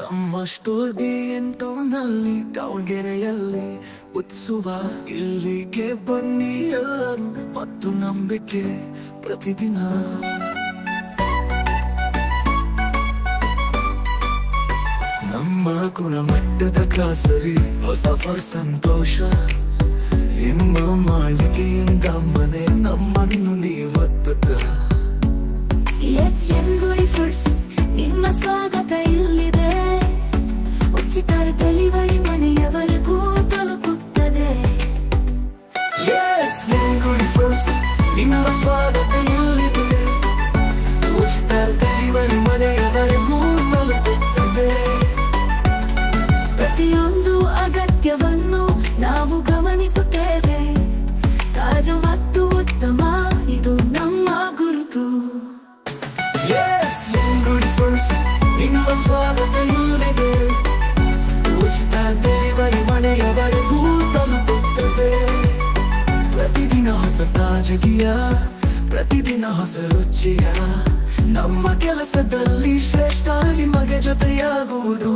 ನಮ್ಮ ಸ್ಟೋರ್ಗೆ ಎಂತವನಲ್ಲಿ ದಾವಣಗೆರೆಯಲ್ಲಿ ಉತ್ಸವ. ಇಲ್ಲಿಗೆ ಬನ್ನಿ ಎಲ್ಲರೂ ಮತ್ತು ನಂಬಿಕೆ ಪ್ರತಿದಿನ. ನಮ್ಮ ಗುಣಮಟ್ಟದ ಗ್ರಾಸರಿ ಹೊಸ ಸಂತೋಷ. ನಿಮ್ಮ ಮಾಳಿಗೆಯಿಂದ ಮನೆ ನಮ್ಮನ್ನು ನೀವತ್ತದ. ಎನ್ಗುಡಿ ಫ್ರೂಟ್ಸ್ ನಿಮ್ಮ ಸ್ವಾಗತ ಇಲ್ಲಿದೆ. ಉಚಿತ ಡೆಲಿವರಿ ಮನೆಯವರೆಗೂ ತಲುಪುತ್ತದೆ. ಎನ್ಗುಡಿ ಫ್ರೂಟ್ಸ್ ನಿಮ್ಮ ಸ್ವಾಗತ ಇಲ್ಲಿದೆ. ಉಚಿತ ಡೆಲಿವರಿ ಮನೆಯವರೆಗೂ ತಲುಪುತ್ತದೆ. ಪ್ರತಿಯೊಂದು ಅಗತ್ಯವನ್ನು ನಾವು ಗಮನಿಸುತ್ತೇವೆ. ತಾಜಾ ಮತ್ತು ಉತ್ತಮ, ಇದು ನಮ್ಮ ಗುರುತು. ಎನ್ಗುಡಿ ಫ್ರೂಟ್ಸ್ ನಿಮ್ಮ ಸ್ವಾಗತ ಇಲ್ಲಿದೆ. ಉಚಿತ ಡೆಲಿವರಿ ಮನೆಯವರೆಗೂ ತಲುಪುತ್ತದೆ. ಪ್ರತಿದಿನ ಹೊಸ ತಾಜಗಿಯ, ಪ್ರತಿದಿನ ಹೊಸ ರುಚಿಯ. ನಮ್ಮ ಕೆಲಸದಲ್ಲಿ ಶ್ರೇಷ್ಠ ನಿಮಗೆ ಜೊತೆಯಾಗುವುದು.